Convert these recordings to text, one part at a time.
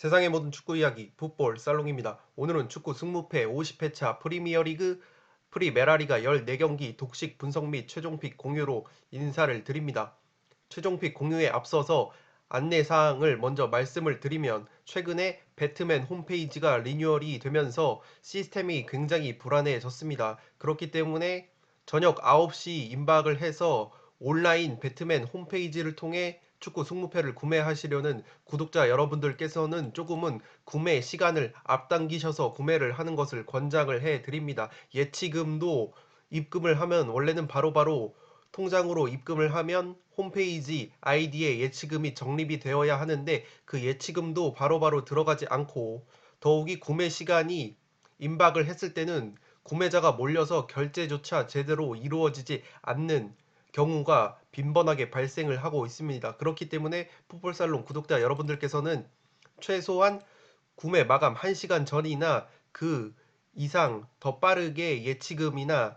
세상의 모든 축구 이야기 풋볼 살롱입니다. 오늘은 축구 승무패 50회차 프리미어리그 프리메라리가 14경기 독식 분석 및 최종픽 공유로 인사를 드립니다. 최종픽 공유에 앞서서 안내사항을 먼저 말씀을 드리면 최근에 배트맨 홈페이지가 리뉴얼이 되면서 시스템이 굉장히 불안해졌습니다. 그렇기 때문에 저녁 9시 임박을 해서 온라인 배트맨 홈페이지를 통해 축구 승무패를 구매하시려는 구독자 여러분들께서는 조금은 구매 시간을 앞당기셔서 구매를 하는 것을 권장을 해 드립니다. 예치금도 입금을 하면 원래는 바로바로 통장으로 입금을 하면 홈페이지 아이디에 예치금이 적립이 되어야 하는데 그 예치금도 바로바로 들어가지 않고 더욱이 구매 시간이 임박을 했을 때는 구매자가 몰려서 결제조차 제대로 이루어지지 않는 경우가 빈번하게 발생을 하고 있습니다. 그렇기 때문에 풋볼살롱 구독자 여러분들께서는 최소한 구매 마감 1시간 전이나 그 이상 더 빠르게 예치금이나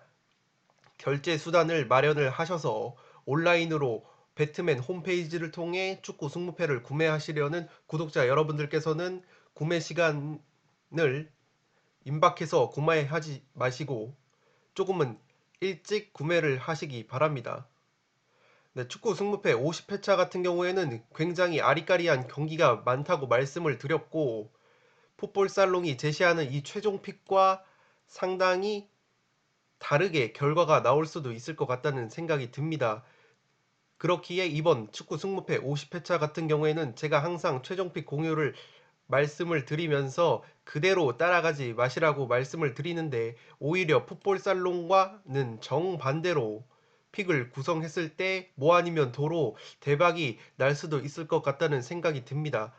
결제 수단을 마련을 하셔서 온라인으로 배트맨 홈페이지를 통해 축구 승무패를 구매하시려는 구독자 여러분들께서는 구매 시간을 임박해서 구매하지 마시고 조금은 일찍 구매를 하시기 바랍니다. 네, 축구 승무패 50회차 같은 경우에는 굉장히 아리까리한 경기가 많다고 말씀을 드렸고 풋볼 살롱이 제시하는 이 최종 픽과 상당히 다르게 결과가 나올 수도 있을 것 같다는 생각이 듭니다. 그렇기에 이번 축구 승무패 50회차 같은 경우에는 제가 항상 최종픽 공유를 말씀을 드리면서 그대로 따라가지 마시라고 말씀을 드리는데 오히려 풋볼 살롱과는 정반대로 픽을 구성했을 때 뭐 아니면 도로 대박이 날 수도 있을 것 같다는 생각이 듭니다.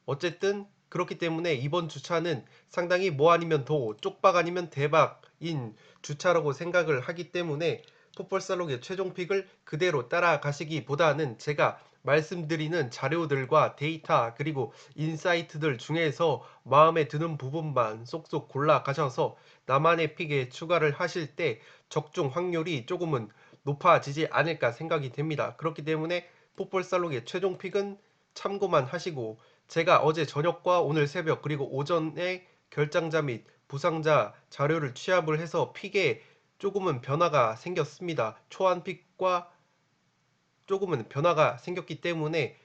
어쨌든 그렇기 때문에 이번 주차는 상당히 뭐 아니면 도, 쪽박 아니면 대박인 주차라고 생각을 하기 때문에 풋볼살롱의 최종 픽을 그대로 따라가시기보다는 제가 말씀드리는 자료들과 데이터 그리고 인사이트들 중에서 마음에 드는 부분만 쏙쏙 골라 가셔서 나만의 픽에 추가를 하실 때 적중 확률이 조금은 높아지지 않을까 생각이 됩니다. 그렇기 때문에 풋볼살롱의 최종 픽은 참고만 하시고 제가 어제 저녁과 오늘 새벽 그리고 오전에 결장자 및 부상자 자료를 취합을 해서 픽에 조금은 변화가 생겼습니다. 초안 픽과 조금은 변화가 생겼기 때문에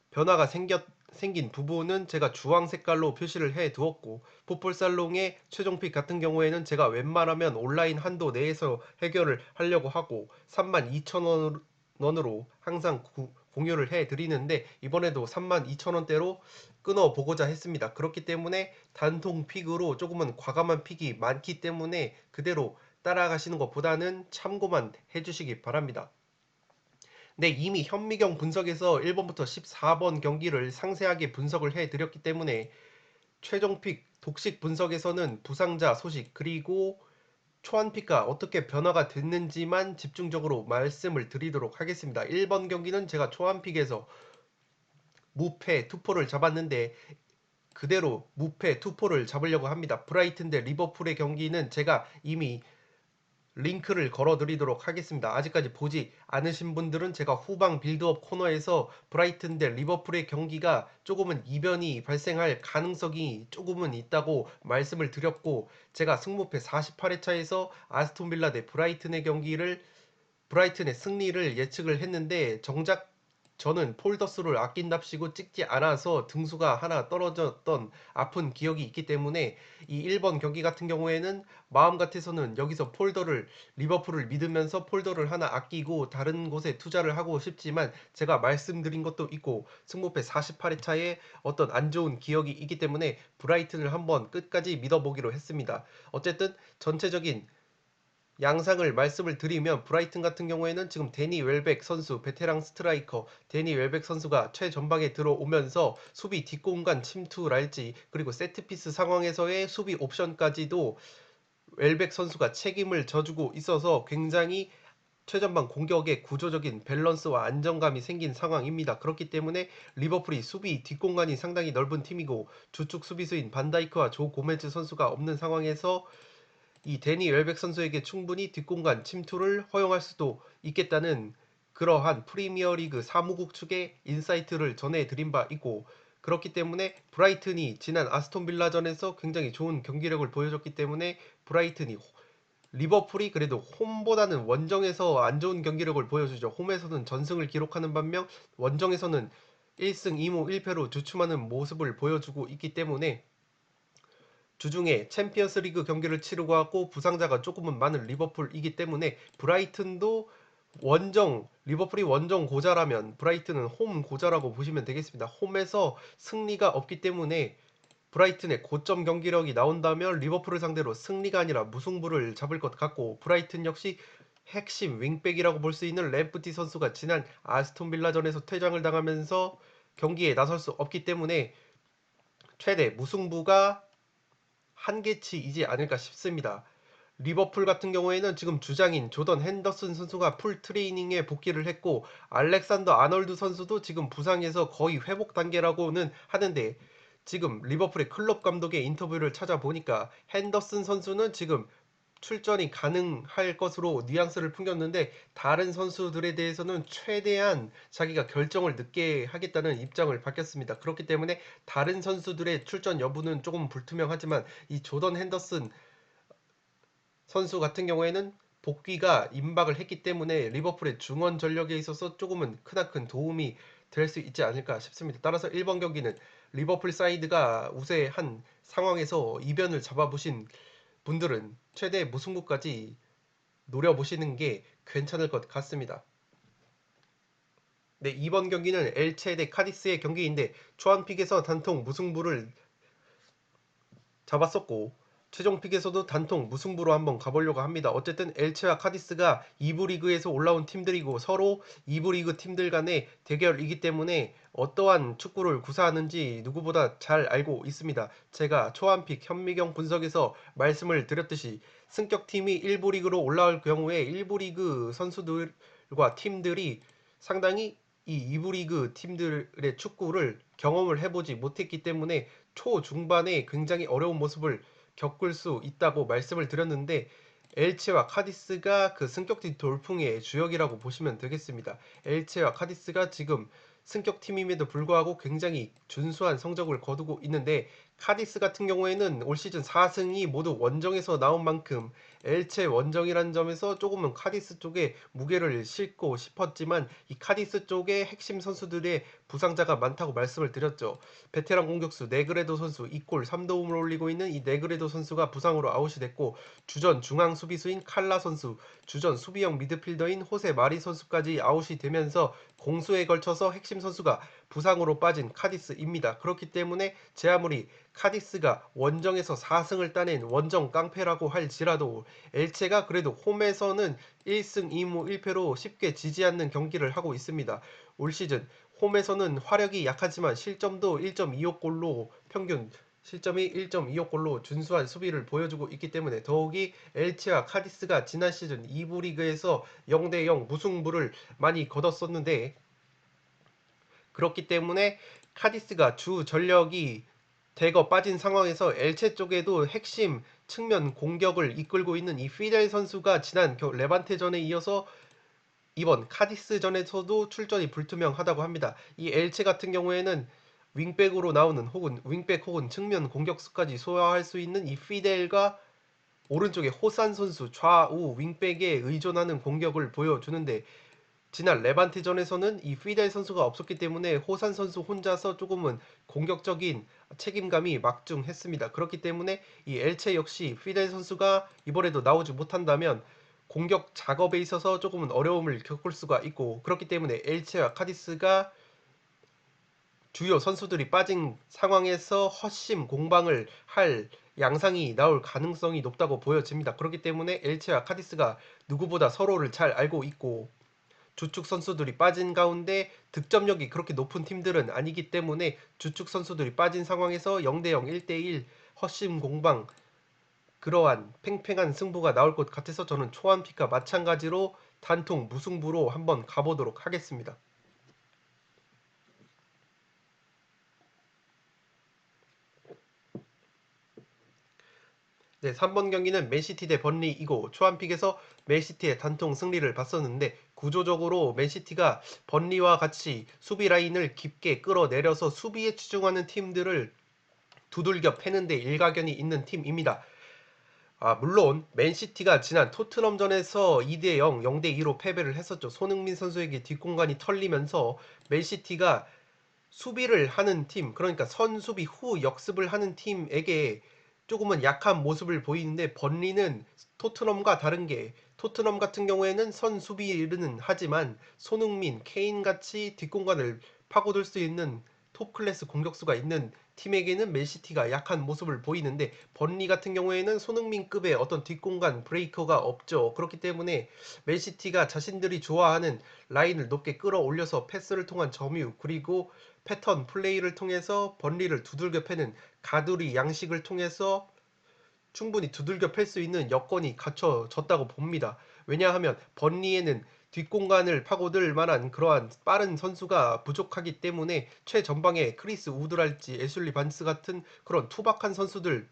변화가 생긴 부분은 제가 주황 색깔로 표시를 해 두었고 풋볼살롱의 최종픽 같은 경우에는 제가 웬만하면 온라인 한도 내에서 해결을 하려고 하고 32,000원으로 항상 공유를 해 드리는데 이번에도 32,000원대로 끊어 보고자 했습니다. 그렇기 때문에 단통 픽으로 조금은 과감한 픽이 많기 때문에 그대로 따라가시는 것보다는 참고만 해주시기 바랍니다. 네, 이미 현미경 분석에서 1번부터 14번 경기를 상세하게 분석을 해드렸기 때문에 최종픽 독식 분석에서는 부상자 소식 그리고 초안픽과 어떻게 변화가 됐는지만 집중적으로 말씀을 드리도록 하겠습니다. 1번 경기는 제가 초안픽에서 무패 투포를 잡았는데 그대로 무패 투포를 잡으려고 합니다. 브라이튼 대 리버풀의 경기는 제가 이미 링크를 걸어 드리도록 하겠습니다. 아직까지 보지 않으신 분들은 제가 후방 빌드업 코너에서 브라이튼 대 리버풀의 경기가 조금은 이변이 발생할 가능성이 조금은 있다고 말씀을 드렸고 제가 승무패 48회차에서 아스톤빌라 대 브라이튼의 경기를 브라이튼의 승리를 예측을 했는데 정작 저는 폴더스를 아낀답시고 찍지 않아서 등수가 하나 떨어졌던 아픈 기억이 있기 때문에 이 1번 경기 같은 경우에는 마음 같아서는 여기서 폴더를 리버풀을 믿으면서 폴더를 하나 아끼고 다른 곳에 투자를 하고 싶지만 제가 말씀드린 것도 있고 승무패 48회차에 어떤 안 좋은 기억이 있기 때문에 브라이튼을 한번 끝까지 믿어보기로 했습니다. 어쨌든 전체적인 양상을 말씀을 드리면 브라이튼 같은 경우에는 지금 데니 웰백 선수 베테랑 스트라이커 데니 웰백 선수가 최전방에 들어오면서 수비 뒷공간 침투랄지 그리고 세트피스 상황에서의 수비 옵션까지도 웰백 선수가 책임을 져주고 있어서 굉장히 최전방 공격의 구조적인 밸런스와 안정감이 생긴 상황입니다. 그렇기 때문에 리버풀이 수비 뒷공간이 상당히 넓은 팀이고 주축 수비수인 반다이크와 조 고메즈 선수가 없는 상황에서 이 데니 웰백 선수에게 충분히 뒷공간 침투를 허용할 수도 있겠다는 그러한 프리미어리그 사무국 측의 인사이트를 전해드린 바 있고 그렇기 때문에 브라이튼이 지난 아스톤 빌라전에서 굉장히 좋은 경기력을 보여줬기 때문에 브라이튼이 리버풀이 그래도 홈보다는 원정에서 안 좋은 경기력을 보여주죠. 홈에서는 전승을 기록하는 반면 원정에서는 1승 2무 1패로 주춤하는 모습을 보여주고 있기 때문에 주중에 챔피언스 리그 경기를 치르고 하고 부상자가 조금은 많은 리버풀이기 때문에 브라이튼도 리버풀이 원정 고자라면 브라이튼은 홈 고자라고 보시면 되겠습니다. 홈에서 승리가 없기 때문에 브라이튼의 고점 경기력이 나온다면 리버풀을 상대로 승리가 아니라 무승부를 잡을 것 같고, 브라이튼 역시 핵심 윙백이라고 볼 수 있는 램프티 선수가 지난 아스톤 빌라전에서 퇴장을 당하면서 경기에 나설 수 없기 때문에 최대 무승부가 한계치이지 않을까 싶습니다. 리버풀 같은 경우에는 지금 주장인 조던 핸더슨 선수가 풀 트레이닝에 복귀를 했고, 알렉산더 아놀드 선수도 지금 부상에서 거의 회복 단계라고는 하는데, 지금 리버풀의 클럽 감독의 인터뷰를 찾아보니까 핸더슨 선수는 지금 출전이 가능할 것으로 뉘앙스를 풍겼는데, 다른 선수들에 대해서는 최대한 자기가 결정을 늦게 하겠다는 입장을 밝혔습니다. 그렇기 때문에 다른 선수들의 출전 여부는 조금 불투명하지만 이 조던 핸더슨 선수 같은 경우에는 복귀가 임박을 했기 때문에 리버풀의 중원 전력에 있어서 조금은 크나큰 도움이 될 수 있지 않을까 싶습니다. 따라서 1번 경기는 리버풀 사이드가 우세한 상황에서 이변을 잡아보신 분들은 최대 무승부까지 노려보시는 게 괜찮을 것 같습니다. 네, 이번 경기는 엘체 대 카디스의 경기인데 초안픽에서 단통 무승부를 잡았었고, 최종 픽에서도 단통 무승부로 한번 가보려고 합니다. 어쨌든 엘체와 카디스가 2부 리그에서 올라온 팀들이고 서로 2부 리그 팀들 간의 대결이기 때문에 어떠한 축구를 구사하는지 누구보다 잘 알고 있습니다. 제가 초안픽 현미경 분석에서 말씀을 드렸듯이 승격팀이 1부 리그로 올라올 경우에 1부 리그 선수들과 팀들이 상당히 이 2부 리그 팀들의 축구를 경험을 해보지 못했기 때문에 초중반에 굉장히 어려운 모습을 겪을 수 있다고 말씀을 드렸는데, 엘체와 카디스가 그 승격팀 돌풍의 주역이라고 보시면 되겠습니다. 엘체와 카디스가 지금 승격팀임에도 불구하고 굉장히 준수한 성적을 거두고 있는데, 카디스 같은 경우에는 올 시즌 4승이 모두 원정에서 나온 만큼 엘체 원정이라는 점에서 조금은 카디스 쪽에 무게를 싣고 싶었지만, 이 카디스 쪽에 핵심 선수들의 부상자가 많다고 말씀을 드렸죠. 베테랑 공격수 네그레도 선수 2골 3도움을 올리고 있는 이 네그레도 선수가 부상으로 아웃이 됐고, 주전 중앙 수비수인 칼라 선수, 주전 수비형 미드필더인 호세 마리 선수까지 아웃이 되면서 공수에 걸쳐서 핵심 선수가 부상으로 빠진 카디스입니다. 그렇기 때문에 제 아무리 카디스가 원정에서 4승을 따낸 원정 깡패라고 할지라도 엘체가 그래도 홈에서는 1승 2무 1패로 쉽게 지지 않는 경기를 하고 있습니다. 올 시즌 홈에서는 화력이 약하지만 실점도 1.25골로 평균 실점이 1.25골로 준수한 수비를 보여주고 있기 때문에 더욱이 엘체와 카디스가 지난 시즌 2부 리그에서 0대0 무승부를 많이 거뒀었는데, 그렇기 때문에 카디스가 주 전력이 대거 빠진 상황에서 엘체 쪽에도 핵심 측면 공격을 이끌고 있는 이 피델 선수가 지난 레반테전에 이어서 이번 카디스전에서도 출전이 불투명하다고 합니다. 이 엘체 같은 경우에는 윙백으로 나오는 혹은 윙백 혹은 측면 공격수까지 소화할 수 있는 이 피델과 오른쪽에 호산 선수 좌우 윙백에 의존하는 공격을 보여주는데, 지난 레반테전에서는 이 피델 선수가 없었기 때문에 호산 선수 혼자서 조금은 공격적인 책임감이 막중했습니다. 그렇기 때문에 이 엘체 역시 피델 선수가 이번에도 나오지 못한다면 공격 작업에 있어서 조금은 어려움을 겪을 수가 있고, 그렇기 때문에 엘체와 카디스가 주요 선수들이 빠진 상황에서 헛심 공방을 할 양상이 나올 가능성이 높다고 보여집니다. 그렇기 때문에 엘체와 카디스가 누구보다 서로를 잘 알고 있고, 주축 선수들이 빠진 가운데 득점력이 그렇게 높은 팀들은 아니기 때문에 주축 선수들이 빠진 상황에서 0대0, 1대1 헛심 공방, 그러한 팽팽한 승부가 나올 것 같아서 저는 초안픽과 마찬가지로 단통 무승부로 한번 가보도록 하겠습니다. 네, 3번 경기는 맨시티 대 번리이고 초안픽에서 맨시티의 단통 승리를 봤었는데 구조적으로 맨시티가 번리와 같이 수비 라인을 깊게 끌어내려서 수비에 치중하는 팀들을 두들겨 패는데 일가견이 있는 팀입니다. 물론 맨시티가 지난 토트넘전에서 2대0, 0대2로 패배를 했었죠. 손흥민 선수에게 뒷공간이 털리면서 맨시티가 수비를 하는 팀, 그러니까 선수비 후 역습을 하는 팀에게 조금은 약한 모습을 보이는데, 번리는 토트넘과 다른 게, 토트넘 같은 경우에는 선수비는 하지만 손흥민, 케인 같이 뒷공간을 파고들 수 있는 톱 클래스 공격수가 있는 팀에게는 맨시티가 약한 모습을 보이는데, 번리 같은 경우에는 손흥민급의 어떤 뒷공간 브레이커가 없죠. 그렇기 때문에 맨시티가 자신들이 좋아하는 라인을 높게 끌어올려서 패스를 통한 점유, 그리고 패턴 플레이를 통해서 번리를 두들겨 패는 가두리 양식을 통해서 충분히 두들겨 팰 수 있는 여건이 갖춰졌다고 봅니다. 왜냐하면 번리에는 뒷공간을 파고들 만한 그러한 빠른 선수가 부족하기 때문에 최전방에 크리스 우드랄지 애슐리 반스 같은 그런 투박한 선수들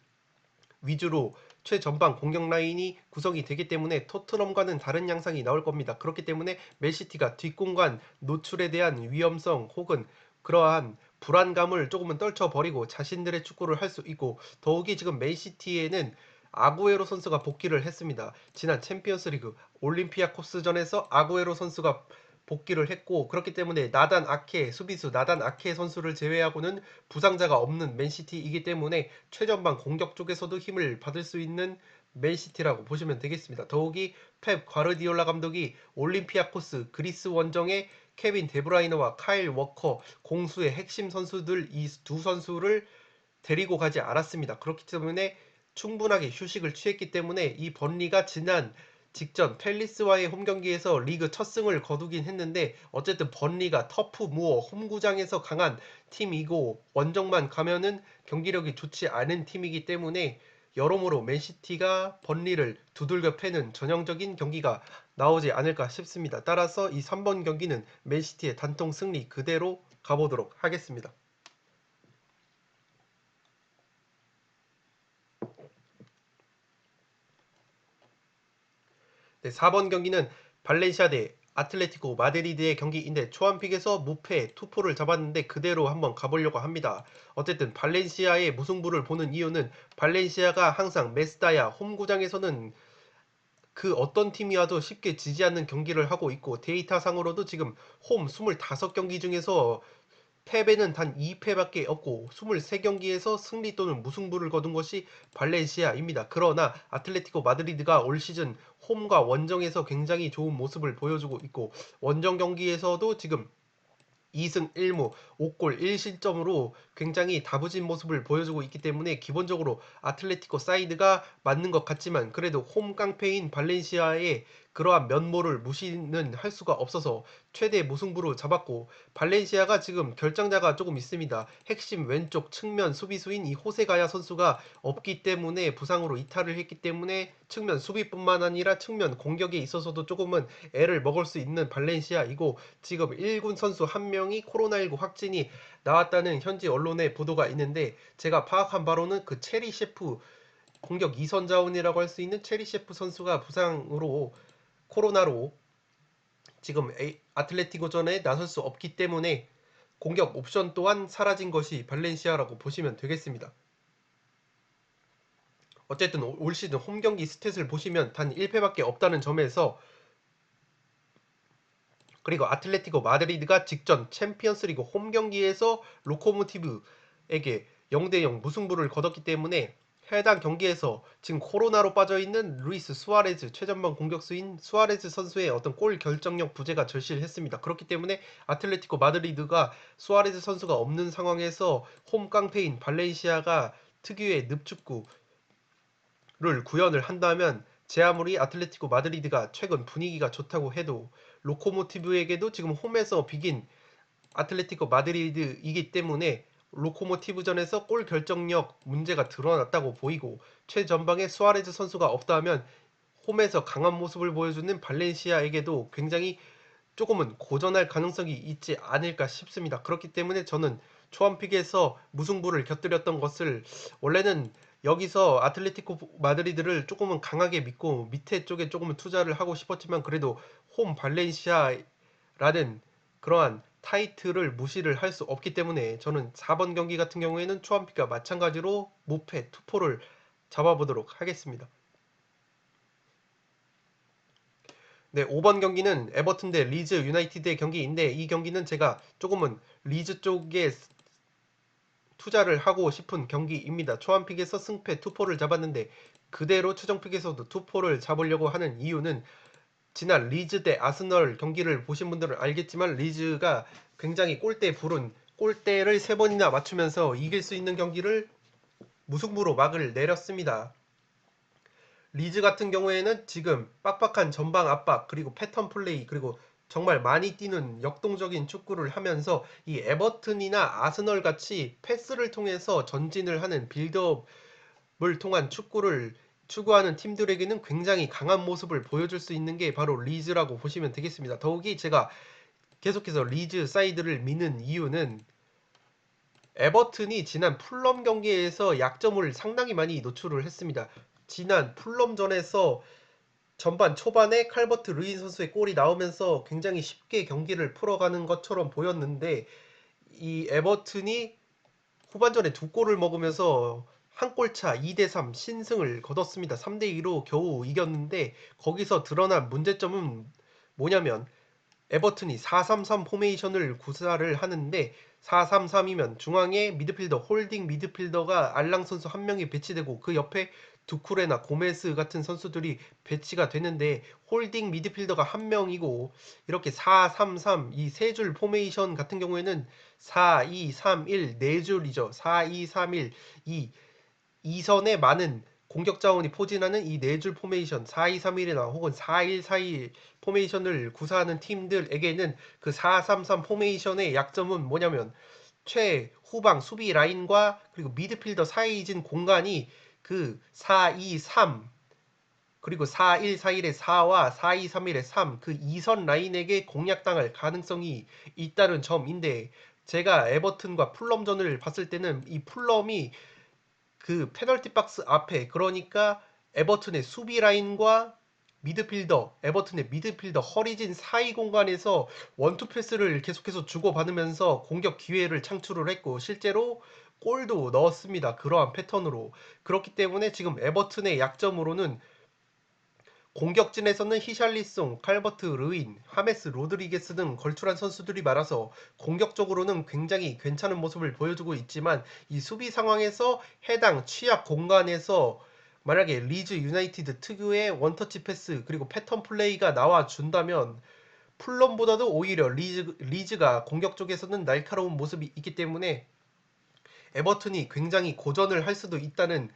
위주로 최전방 공격 라인이 구성이 되기 때문에 토트넘과는 다른 양상이 나올 겁니다. 그렇기 때문에 맨시티가 뒷공간 노출에 대한 위험성 혹은 그러한 불안감을 조금은 떨쳐버리고 자신들의 축구를 할 수 있고, 더욱이 지금 맨시티에는 아구에로 선수가 복귀를 했습니다. 지난 챔피언스리그 올림피아코스전에서 아구에로 선수가 복귀를 했고, 그렇기 때문에 나단 아케 수비수 나단 아케 선수를 제외하고는 부상자가 없는 맨시티이기 때문에 최전방 공격 쪽에서도 힘을 받을 수 있는 맨시티라고 보시면 되겠습니다. 더욱이 펩 과르디올라 감독이 올림피아코스 그리스 원정에 케빈 데브라이너와 카일 워커 공수의 핵심 선수들 이 두 선수를 데리고 가지 않았습니다. 그렇기 때문에 충분하게 휴식을 취했기 때문에 이 번리가 지난 직전 팰리스와의 홈경기에서 리그 첫 승을 거두긴 했는데, 어쨌든 번리가 터프 무어 홈구장에서 강한 팀이고 원정만 가면은 경기력이 좋지 않은 팀이기 때문에 여러모로 맨시티가 번리를 두들겨 패는 전형적인 경기가 나오지 않을까 싶습니다. 따라서 이 3번 경기는 맨시티의 단통 승리 그대로 가보도록 하겠습니다. 네, 4번 경기는 발렌시아 대 아틀레티코 마드리드의 경기인데 초안픽에서 무패 투포를 잡았는데 그대로 한번 가보려고 합니다. 어쨌든 발렌시아의 무승부를 보는 이유는 발렌시아가 항상 메스타야 홈구장에서는 그 어떤 팀이 와도 쉽게 지지 않는 경기를 하고 있고, 데이터상으로도 지금 홈 25경기 중에서 패배는 단 2패밖에 없고 23경기에서 승리 또는 무승부를 거둔 것이 발렌시아입니다. 그러나 아틀레티코 마드리드가 올 시즌 홈과 원정에서 굉장히 좋은 모습을 보여주고 있고, 원정 경기에서도 지금 2승 1무 5골 1실점으로 굉장히 다부진 모습을 보여주고 있기 때문에 기본적으로 아틀레티코 사이드가 맞는 것 같지만, 그래도 홈 깡패인 발렌시아의 그러한 면모를 무시는 할 수가 없어서 최대 무승부로 잡았고, 발렌시아가 지금 결장자가 조금 있습니다. 핵심 왼쪽 측면 수비수인 이 호세가야 선수가 없기 때문에 부상으로 이탈을 했기 때문에 측면 수비뿐만 아니라 측면 공격에 있어서도 조금은 애를 먹을 수 있는 발렌시아이고, 지금 1군 선수 한 명이 코로나19 확진이 나왔다는 현지 언론의 보도가 있는데, 제가 파악한 바로는 그 체리 셰프 공격 2선 자원이라고 할 수 있는 체리 셰프 선수가 부상으로 코로나로 지금 아틀레티코전에 나설 수 없기 때문에 공격 옵션 또한 사라진 것이 발렌시아라고 보시면 되겠습니다. 어쨌든 올 시즌 홈 경기 스탯을 보시면 단 1패밖에 없다는 점에서, 그리고 아틀레티코 마드리드가 직전 챔피언스리그 홈 경기에서 로코모티브에게 0대0 무승부를 거뒀기 때문에 해당 경기에서 지금 코로나로 빠져있는 루이스 수아레즈 최전방 공격수인 수아레즈 선수의 어떤 골 결정력 부재가 절실했습니다. 그렇기 때문에 아틀레티코 마드리드가 수아레즈 선수가 없는 상황에서 홈 깡패인 발렌시아가 특유의 늪축구 를 구현을 한다면, 제 아무리 아틀레티코 마드리드가 최근 분위기가 좋다고 해도 로코모티브에게도 지금 홈에서 비긴 아틀레티코 마드리드이기 때문에 로코모티브전에서 골 결정력 문제가 드러났다고 보이고, 최전방에 수아레즈 선수가 없다면 홈에서 강한 모습을 보여주는 발렌시아에게도 굉장히 조금은 고전할 가능성이 있지 않을까 싶습니다. 그렇기 때문에 저는 초안픽에서 무승부를 곁들였던 것을 원래는 여기서 아틀레티코 마드리드를 조금은 강하게 믿고 밑에 쪽에 조금은 투자를 하고 싶었지만 그래도 홈 발렌시아라는 그러한 타이틀을 무시를 할 수 없기 때문에 저는 4번 경기 같은 경우에는 초안픽과 마찬가지로 무패 투포를 잡아보도록 하겠습니다. 네, 5번 경기는 에버튼 대 리즈 유나이티드의 경기인데 이 경기는 제가 조금은 리즈 쪽에 투자를 하고 싶은 경기입니다. 초안픽에서 승패 투포를 잡았는데 그대로 최종픽에서도 투포를 잡으려고 하는 이유는 지난 리즈 대 아스널 경기를 보신 분들은 알겠지만 리즈가 굉장히 골대 불은 골대를 3번이나 맞추면서 이길 수 있는 경기를 무승부로 막을 내렸습니다. 리즈 같은 경우에는 지금 빡빡한 전방 압박 그리고 패턴 플레이 그리고 정말 많이 뛰는 역동적인 축구를 하면서 이 에버튼이나 아스널 같이 패스를 통해서 전진을 하는 빌드업을 통한 축구를 추구하는 팀들에게는 굉장히 강한 모습을 보여줄 수 있는 게 바로 리즈라고 보시면 되겠습니다. 더욱이 제가 계속해서 리즈 사이드를 미는 이유는 에버튼이 지난 풀럼 경기에서 약점을 상당히 많이 노출을 했습니다. 지난 풀럼전에서 전반 초반에 칼버트 르인 선수의 골이 나오면서 굉장히 쉽게 경기를 풀어가는 것처럼 보였는데 이 에버튼이 후반전에 2골을 먹으면서 한 골차 2대3 신승을 거뒀습니다. 3대2로 겨우 이겼는데 거기서 드러난 문제점은 뭐냐면 에버튼이 4-3-3 포메이션을 구사를 하는데 4-3-3이면 중앙에 미드필더 홀딩 미드필더가 알랑 선수 한 명이 배치되고 그 옆에 두쿠레나 고메스 같은 선수들이 배치가 되는데 홀딩 미드필더가 한 명이고 이렇게 4-3-3 이 세 줄 포메이션 같은 경우에는 4-2-3-1 네 줄이죠. 4-2-3-1 이 2선에 많은 공격 자원이 포진하는 이 네 줄 포메이션 4-2-3-1이나 혹은 4-1-4-1 포메이션을 구사하는 팀들에게는 그 4-3-3 포메이션의 약점은 뭐냐면 최후방 수비 라인과 그리고 미드필더 사이에 진 공간이 그 4-2-3 그리고 4-1-4-1의 4와 4-2-3-1의 3 그 2선 라인에게 공략당할 가능성이 있다는 점인데 제가 에버튼과 풀럼전을 봤을 때는 이 풀럼이 그 페널티 박스 앞에 그러니까 에버튼의 수비 라인과 미드필더, 에버튼의 미드필더 허리진 사이 공간에서 원투 패스를 계속해서 주고받으면서 공격 기회를 창출을 했고 실제로 골도 넣었습니다. 그러한 패턴으로. 그렇기 때문에 지금 에버튼의 약점으로는 공격진에서는 히샬리송, 칼버트 르인, 하메스 로드리게스 등 걸출한 선수들이 많아서 공격적으로는 굉장히 괜찮은 모습을 보여주고 있지만 이 수비 상황에서 해당 취약 공간에서 만약에 리즈 유나이티드 특유의 원터치 패스 그리고 패턴 플레이가 나와준다면 풀럼보다도 오히려 리즈가 공격 쪽에서는 날카로운 모습이 있기 때문에 에버튼이 굉장히 고전을 할 수도 있다는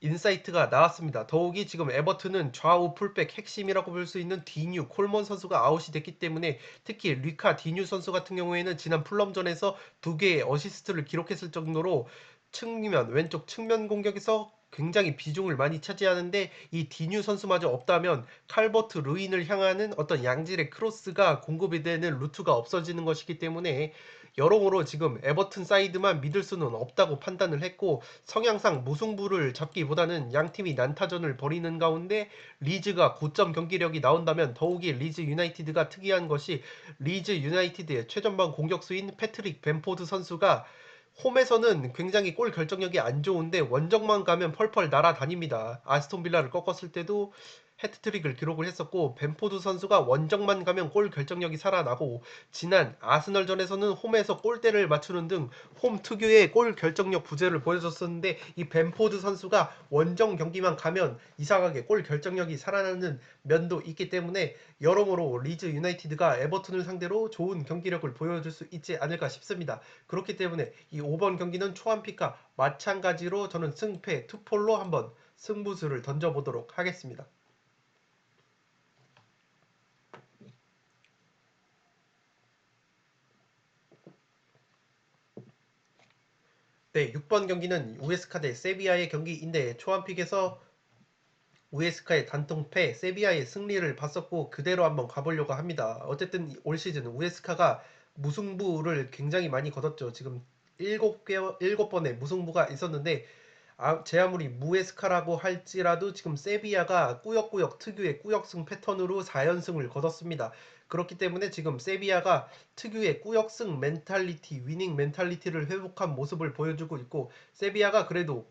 인사이트가 나왔습니다. 더욱이 지금 에버튼은 좌우 풀백 핵심이라고 볼 수 있는 디뉴, 콜먼 선수가 아웃이 됐기 때문에 특히 리카 디뉴 선수 같은 경우에는 지난 풀럼전에서 2개의 어시스트를 기록했을 정도로 측면, 왼쪽 측면 공격에서 굉장히 비중을 많이 차지하는데 이 디뉴 선수마저 없다면 칼버트 루인을 향하는 어떤 양질의 크로스가 공급이 되는 루트가 없어지는 것이기 때문에 여러모로 지금 에버튼 사이드만 믿을 수는 없다고 판단을 했고 성향상 무승부를 잡기보다는 양팀이 난타전을 벌이는 가운데 리즈가 고점 경기력이 나온다면 더욱이 리즈 유나이티드가 특이한 것이 리즈 유나이티드의 최전방 공격수인 패트릭 벤포드 선수가 홈에서는 굉장히 골 결정력이 안 좋은데 원정만 가면 펄펄 날아다닙니다. 아스톤 빌라를 꺾었을 때도 해트트릭을 기록을 했었고 벤포드 선수가 원정만 가면 골 결정력이 살아나고 지난 아스널전에서는 홈에서 골대를 맞추는 등 홈 특유의 골 결정력 부재를 보여줬었는데 이 벤포드 선수가 원정 경기만 가면 이상하게 골 결정력이 살아나는 면도 있기 때문에 여러모로 리즈 유나이티드가 에버튼을 상대로 좋은 경기력을 보여줄 수 있지 않을까 싶습니다. 그렇기 때문에 이 5번 경기는 초안픽과 마찬가지로 저는 승패 투폴로 한번 승부수를 던져보도록 하겠습니다. 네, 6번 경기는 우에스카 대 세비야의 경기인데 초안픽에서 우에스카의 단통패, 세비야의 승리를 봤었고 그대로 한번 가보려고 합니다. 어쨌든 올 시즌 우에스카가 무승부를 굉장히 많이 거뒀죠. 지금 7번의 무승부가 있었는데 제 아무리 무에스카라고 할지라도 지금 세비야가 꾸역꾸역 특유의 꾸역승 패턴으로 4연승을 거뒀습니다. 그렇기 때문에 지금 세비야가 특유의 꾸역승 멘탈리티, 위닝 멘탈리티를 회복한 모습을 보여주고 있고, 세비야가 그래도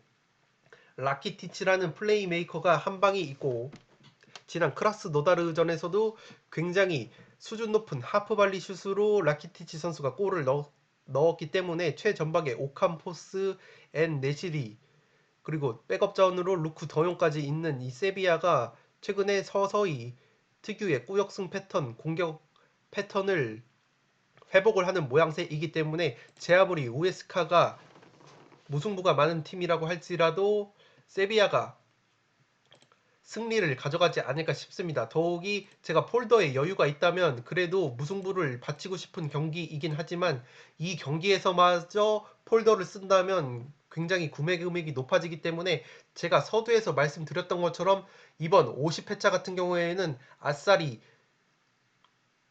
라키티치라는 플레이메이커가 한 방이 있고, 지난 크라스 노다르전에서도 굉장히 수준 높은 하프발리 슛으로 라키티치 선수가 골을 넣었기 때문에 최전방에 오캄포스, 앤 네시리, 그리고 백업 자원으로 루크 더용까지 있는 이 세비야가 최근에 서서히 특유의 꾸역승 패턴, 공격 패턴을 회복을 하는 모양새이기 때문에 제 아무리 우에스카가 무승부가 많은 팀이라고 할지라도 세비야가 승리를 가져가지 않을까 싶습니다. 더욱이 제가 폴더에 여유가 있다면 그래도 무승부를 바치고 싶은 경기이긴 하지만 이 경기에서마저 폴더를 쓴다면 굉장히 구매 금액이 높아지기 때문에 제가 서두에서 말씀드렸던 것처럼 이번 50회차 같은 경우에는 아싸리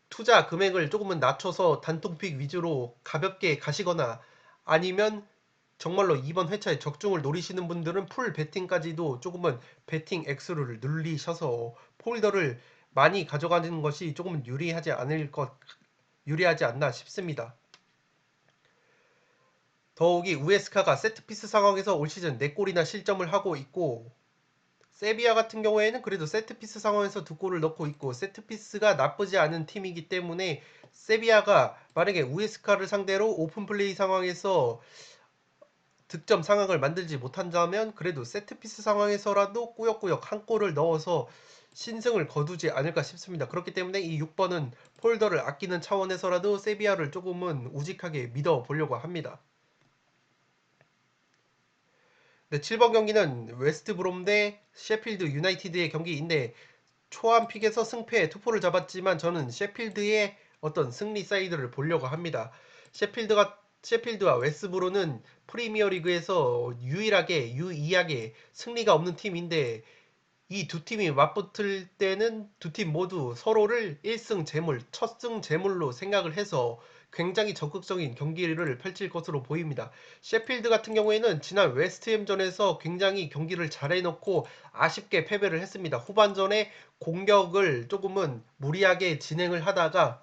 투자 금액을 조금은 낮춰서 단통픽 위주로 가볍게 가시거나, 아니면 정말로 이번 회차에 적중을 노리시는 분들은 풀 베팅까지도 조금은 베팅 액수를 늘리셔서 폴더를 많이 가져가는 것이 조금은 유리하지 않나 싶습니다. 더욱이 우에스카가 세트피스 상황에서 올 시즌 4골이나 실점을 하고 있고, 세비야 같은 경우에는 그래도 세트피스 상황에서 2골을 넣고 있고 세트피스가 나쁘지 않은 팀이기 때문에, 세비야가 만약에 우에스카를 상대로 오픈플레이 상황에서 득점 상황을 만들지 못한다면 그래도 세트피스 상황에서라도 꾸역꾸역 한 골을 넣어서 신승을 거두지 않을까 싶습니다. 그렇기 때문에 이 6번은 폴더를 아끼는 차원에서라도 세비야를 조금은 우직하게 믿어보려고 합니다. 네, 7번 경기는 웨스트브롬 대 셰필드 유나이티드의 경기인데, 초안 픽에서 승패에 투포를 잡았지만 저는 셰필드의 어떤 승리 사이드를 보려고 합니다. 셰필드와 웨스트브로는 프리미어리그에서 유일하게 승리가 없는 팀인데, 이 두 팀이 맞붙을 때는 두 팀 모두 서로를 1승 재물, 첫승 재물로 생각을 해서 굉장히 적극적인 경기를 펼칠 것으로 보입니다. 셰필드 같은 경우에는 지난 웨스트햄전에서 굉장히 경기를 잘 해놓고 아쉽게 패배를 했습니다. 후반전에 공격을 조금은 무리하게 진행을 하다가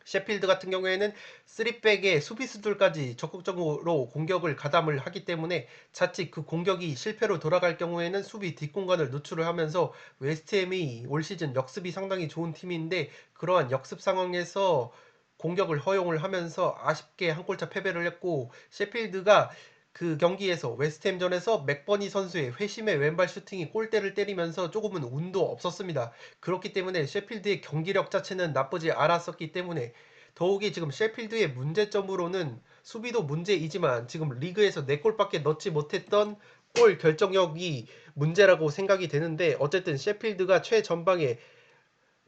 셰필드 같은 경우에는 3백의 수비수들까지 적극적으로 공격을 가담을 하기 때문에 자칫 그 공격이 실패로 돌아갈 경우에는 수비 뒷공간을 노출을 하면서, 웨스트햄이 올 시즌 역습이 상당히 좋은 팀인데 그러한 역습 상황에서 공격을 허용을 하면서 아쉽게 한 골차 패배를 했고, 셰필드가 그 경기에서 웨스트햄전에서 맥버니 선수의 회심의 왼발 슈팅이 골대를 때리면서 조금은 운도 없었습니다. 그렇기 때문에 셰필드의 경기력 자체는 나쁘지 않았었기 때문에, 더욱이 지금 셰필드의 문제점으로는 수비도 문제이지만 지금 리그에서 4골밖에 넣지 못했던 골 결정력이 문제라고 생각이 되는데, 어쨌든 셰필드가 최전방에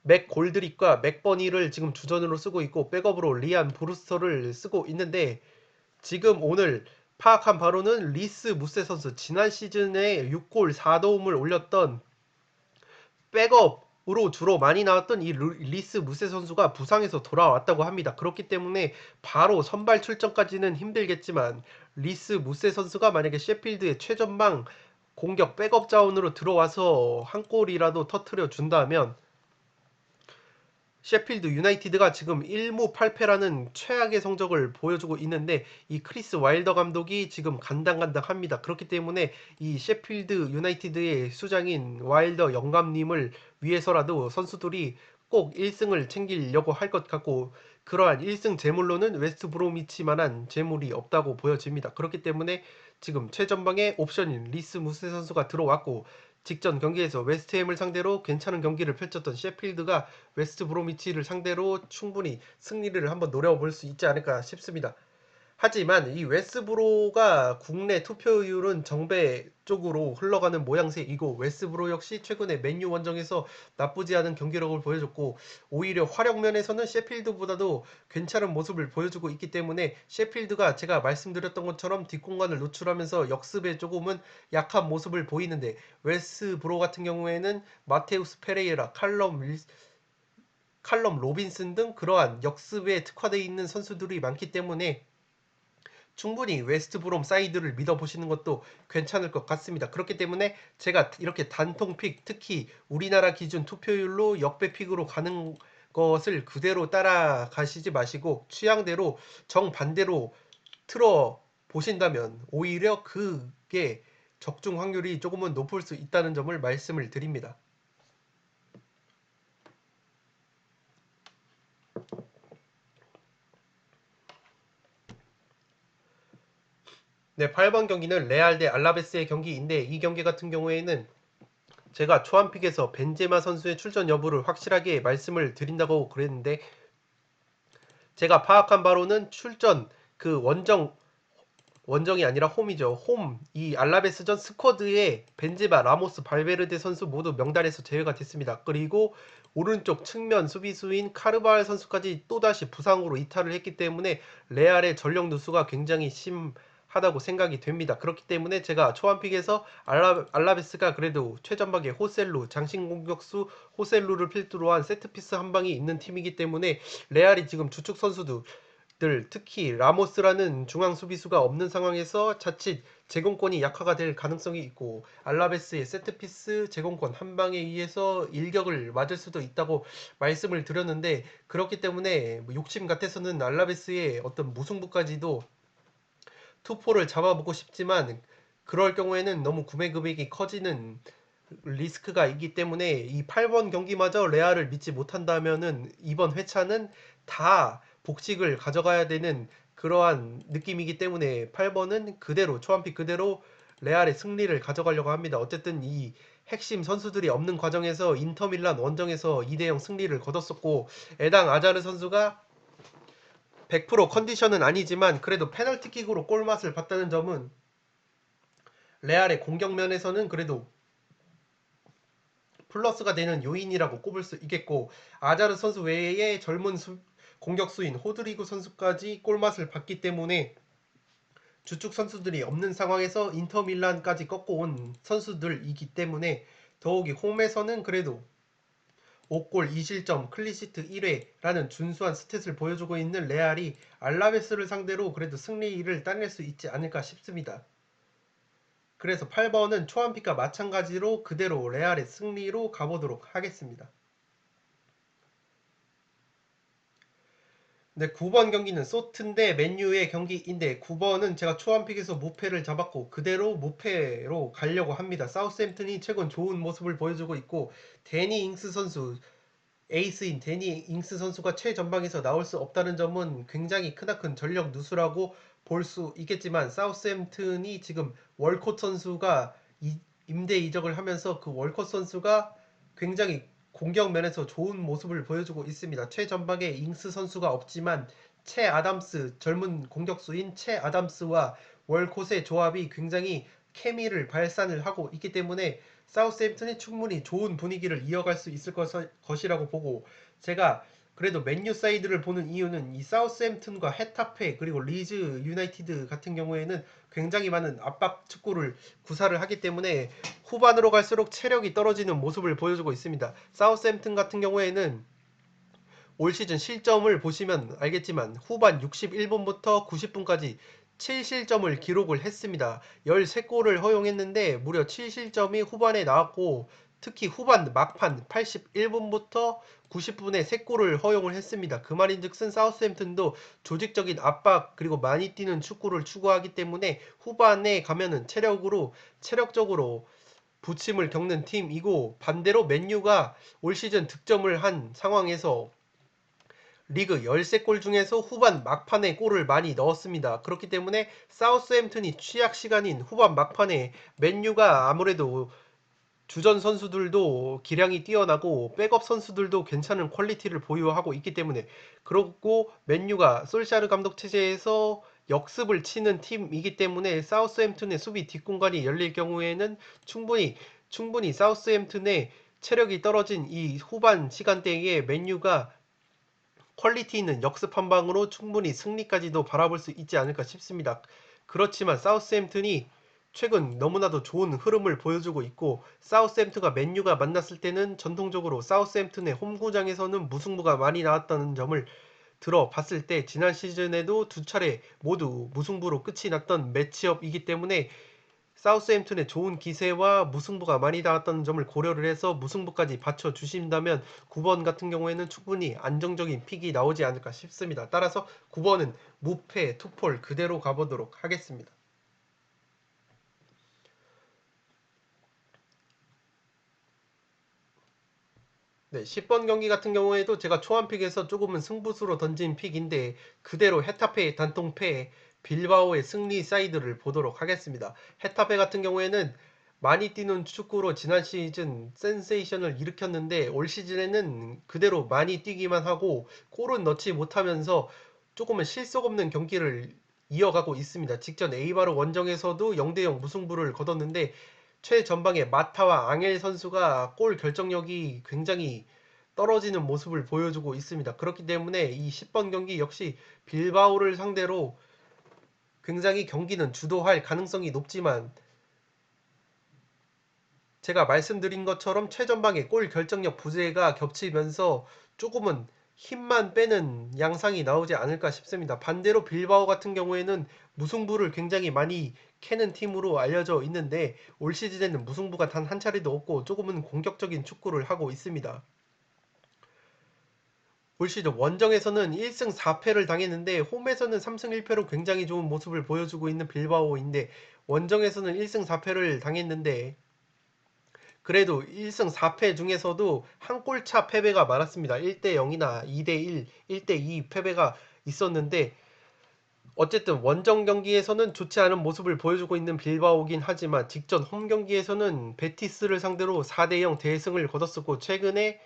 맥 골드립과 맥버니를 지금 주전으로 쓰고 있고 백업으로 리안 브루스터를 쓰고 있는데, 지금 오늘 파악한 바로는 리스 무세 선수, 지난 시즌에 6골 4도움을 올렸던 백업으로 주로 많이 나왔던 이 리스 무세 선수가 부상에서 돌아왔다고 합니다. 그렇기 때문에 바로 선발 출전까지는 힘들겠지만 리스 무세 선수가 만약에 셰필드의 최전방 공격 백업 자원으로 들어와서 한 골이라도 터트려 준다면, 셰필드 유나이티드가 지금 1무 8패라는 최악의 성적을 보여주고 있는데 이 크리스 와일더 감독이 지금 간당간당합니다. 그렇기 때문에 이 셰필드 유나이티드의 수장인 와일더 영감님을 위해서라도 선수들이 꼭 1승을 챙기려고 할 것 같고, 그러한 1승 재물로는 웨스트 브로미치만한 재물이 없다고 보여집니다. 그렇기 때문에 지금 최전방에 옵션인 리스 무세 선수가 들어왔고, 직전 경기에서 웨스트햄을 상대로 괜찮은 경기를 펼쳤던 셰필드가 웨스트 브로미치를 상대로 충분히 승리를 한번 노려볼 수 있지 않을까 싶습니다. 하지만 이 웨스브로가 국내 투표율은 정배 쪽으로 흘러가는 모양새이고, 웨스브로 역시 최근에 맨유 원정에서 나쁘지 않은 경기력을 보여줬고, 오히려 화력면에서는 셰필드보다도 괜찮은 모습을 보여주고 있기 때문에 셰필드가 제가 말씀드렸던 것처럼 뒷공간을 노출하면서 역습에 조금은 약한 모습을 보이는데, 웨스브로 같은 경우에는 마테우스 페레이라, 칼럼 로빈슨 등 그러한 역습에 특화되어 있는 선수들이 많기 때문에 충분히 웨스트브롬 사이드를 믿어보시는 것도 괜찮을 것 같습니다. 그렇기 때문에 제가 이렇게 단통 픽, 특히 우리나라 기준 투표율로 역배 픽으로 가는 것을 그대로 따라가시지 마시고 취향대로 정반대로 틀어 보신다면 오히려 그게 적중 확률이 조금은 높을 수 있다는 점을 말씀을 드립니다. 네, 8번 경기는 레알 대 알라베스의 경기인데 이 경기 같은 경우에는 제가 초안픽에서 벤제마 선수의 출전 여부를 확실하게 말씀을 드린다고 그랬는데 제가 파악한 바로는 출전 그 원정이 아니라 홈이죠. 이 알라베스전 스쿼드에 벤제마, 라모스, 발베르데 선수 모두 명단에서 제외가 됐습니다. 그리고 오른쪽 측면 수비수인 카르발 선수까지 또다시 부상으로 이탈을 했기 때문에 레알의 전력 누수가 굉장히 심하다고 생각이 됩니다. 그렇기 때문에 제가 초안픽에서 알라베스가 그래도 최전방에 호셀루, 장신 공격수 호셀루를 필두로 한 세트피스 한 방이 있는 팀이기 때문에 레알이 지금 주축 선수들 특히 라모스라는 중앙 수비수가 없는 상황에서 자칫 제공권이 약화가 될 가능성이 있고 알라베스의 세트피스 제공권 한 방에 의해서 일격을 맞을 수도 있다고 말씀을 드렸는데 그렇기 때문에 뭐 욕심 같아서는 알라베스의 어떤 무승부까지도 투포를 잡아보고 싶지만 그럴 경우에는 너무 구매 금액이 커지는 리스크가 있기 때문에 이 8번 경기마저 레알을 믿지 못한다면은 이번 회차는 다 복식을 가져가야 되는 그러한 느낌이기 때문에 8번은 그대로 초안픽 그대로 레알의 승리를 가져가려고 합니다. 어쨌든 이 핵심 선수들이 없는 과정에서 인터밀란 원정에서 2대0 승리를 거뒀었고 에당 아자르 선수가 100% 컨디션은 아니지만 그래도 페널티킥으로 골맛을 봤다는 점은 레알의 공격면에서는 그래도 플러스가 되는 요인이라고 꼽을 수 있겠고 아자르 선수 외에 젊은 공격수인 호드리고 선수까지 골맛을 봤기 때문에 주축 선수들이 없는 상황에서 인터밀란까지 꺾어온 선수들이기 때문에 더욱이 홈에서는 그래도 5골 2실점 클린시트 1회라는 준수한 스탯을 보여주고 있는 레알이 알라베스를 상대로 그래도 승리를 따낼 수 있지 않을까 싶습니다. 그래서 8번은 초안픽과 마찬가지로 그대로 레알의 승리로 가보도록 하겠습니다. 네, 9번 경기는 소트인데 맨유의 경기인데 9번은 제가 초안픽에서 무패를 잡았고 그대로 무패로 가려고 합니다. 사우스햄튼이 최근 좋은 모습을 보여주고 있고 데니 잉스 선수 에이스인 데니 잉스 선수가 최전방에서 나올 수 없다는 점은 굉장히 크나큰 전력 누수라고 볼 수 있겠지만 사우스햄튼이 지금 월콧 선수가 임대 이적을 하면서 그 월콧 선수가 굉장히 공격 면에서 좋은 모습을 보여주고 있습니다. 최전방에 잉스 선수가 없지만 채 아담스 젊은 공격수인 채 아담스와 월콧의 조합이 굉장히 케미를 발산을 하고 있기 때문에 사우스햄튼이 충분히 좋은 분위기를 이어갈 수 있을 것이라고 보고 제가 그래도 맨유 사이드를 보는 이유는 이 사우스햄튼과 헤타페 그리고 리즈 유나이티드 같은 경우에는 굉장히 많은 압박 축구를 구사를 하기 때문에 후반으로 갈수록 체력이 떨어지는 모습을 보여주고 있습니다. 사우스햄튼 같은 경우에는 올 시즌 실점을 보시면 알겠지만 후반 61분부터 90분까지 7실점을 기록을 했습니다. 13골을 허용했는데 무려 7실점이 후반에 나왔고 특히 후반 막판 81분부터 90분에 3골을 허용을 했습니다. 그 말인즉슨 사우스햄튼도 조직적인 압박 그리고 많이 뛰는 축구를 추구하기 때문에 후반에 가면은 체력적으로 부침을 겪는 팀이고 반대로 맨유가 올 시즌 득점을 한 상황에서 리그 13골 중에서 후반 막판에 골을 많이 넣었습니다. 그렇기 때문에 사우스햄튼이 취약 시간인 후반 막판에 맨유가 아무래도 주전 선수들도 기량이 뛰어나고 백업 선수들도 괜찮은 퀄리티를 보유하고 있기 때문에 그렇고 맨유가 솔샤르 감독 체제에서 역습을 치는 팀이기 때문에 사우스햄튼의 수비 뒷공간이 열릴 경우에는 충분히 사우스햄튼의 체력이 떨어진 이 후반 시간대에 맨유가 퀄리티 있는 역습 한 방으로 충분히 승리까지도 바라볼 수 있지 않을까 싶습니다. 그렇지만 사우스햄튼이 최근 너무나도 좋은 흐름을 보여주고 있고 사우스햄튼과 맨유가 만났을 때는 전통적으로 사우스햄튼의 홈구장에서는 무승부가 많이 나왔다는 점을 들어봤을 때 지난 시즌에도 두 차례 모두 무승부로 끝이 났던 매치업이기 때문에 사우스햄튼의 좋은 기세와 무승부가 많이 나왔다는 점을 고려를 해서 무승부까지 받쳐주신다면 9번 같은 경우에는 충분히 안정적인 픽이 나오지 않을까 싶습니다. 따라서 9번은 무패 투폴 그대로 가보도록 하겠습니다. 네, 10번 경기 같은 경우에도 제가 초안픽에서 조금은 승부수로 던진 픽인데 그대로 헤타페의 단통패 빌바오의 승리 사이드를 보도록 하겠습니다. 헤타페 같은 경우에는 많이 뛰는 축구로 지난 시즌 센세이션을 일으켰는데 올 시즌에는 그대로 많이 뛰기만 하고 골은 넣지 못하면서 조금은 실속 없는 경기를 이어가고 있습니다. 직전 에이바르 원정에서도 0대0 무승부를 거뒀는데 최전방에 마타와 앙헬 선수가 골 결정력이 굉장히 떨어지는 모습을 보여주고 있습니다. 그렇기 때문에 이 10번 경기 역시 빌바오를 상대로 굉장히 경기는 주도할 가능성이 높지만 제가 말씀드린 것처럼 최전방에 골 결정력 부재가 겹치면서 조금은 힘만 빼는 양상이 나오지 않을까 싶습니다. 반대로 빌바오 같은 경우에는 무승부를 굉장히 많이 캐는 팀으로 알려져 있는데 올 시즌에는 무승부가 단 한 차례도 없고 조금은 공격적인 축구를 하고 있습니다. 올 시즌 원정에서는 1승 4패를 당했는데 홈에서는 3승 1패로 굉장히 좋은 모습을 보여주고 있는 빌바오인데 원정에서는 1승 4패를 당했는데 그래도 1승 4패 중에서도 한 골차 패배가 많았습니다. 1대0이나 2대1, 1대2 패배가 있었는데 어쨌든 원정 경기에서는 좋지 않은 모습을 보여주고 있는 빌바오긴 하지만 직전 홈 경기에서는 베티스를 상대로 4대0 대승을 거뒀었고 최근에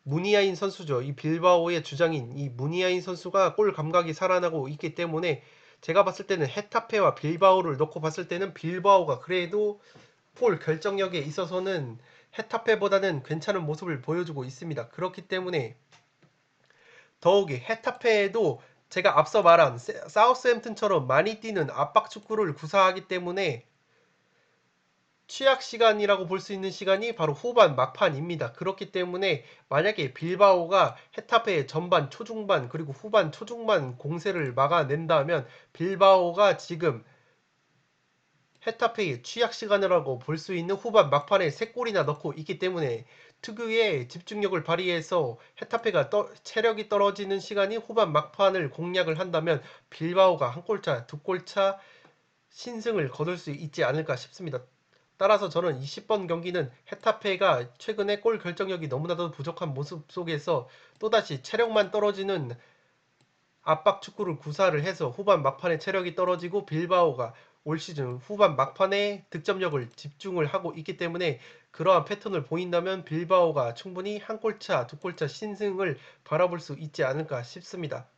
무니아인 선수죠. 이 빌바오의 주장인 이 무니아인 선수가 골 감각이 살아나고 있기 때문에 제가 봤을 때는 헤타페와 빌바오를 놓고 봤을 때는 빌바오가 그래도 골 결정력에 있어서는 헤타페보다는 괜찮은 모습을 보여주고 있습니다. 그렇기 때문에 더욱이 헤타페에도 제가 앞서 말한 사우스햄튼처럼 많이 뛰는 압박 축구를 구사하기 때문에 취약 시간이라고 볼 수 있는 시간이 바로 후반 막판입니다. 그렇기 때문에 만약에 빌바오가 헤타페의 전반 초중반 그리고 후반 초중반 공세를 막아낸다면 빌바오가 지금 헤타페의 취약 시간이라고 볼 수 있는 후반 막판에 3골이나 넣고 있기 때문에 특유의 집중력을 발휘해서 헤타페가 체력이 떨어지는 시간이 후반 막판을 공략을 한다면 빌바오가 한 골차, 두 골차 신승을 거둘 수 있지 않을까 싶습니다. 따라서 저는 20번 경기는 헤타페가 최근에 골 결정력이 너무나도 부족한 모습 속에서 또다시 체력만 떨어지는 압박 축구를 구사를 해서 후반 막판에 체력이 떨어지고 빌바오가 올 시즌 후반 막판에 득점력을 집중을 하고 있기 때문에 그러한 패턴을 보인다면 빌바오가 충분히 한 골차, 두 골차 신승을 바라볼 수 있지 않을까 싶습니다.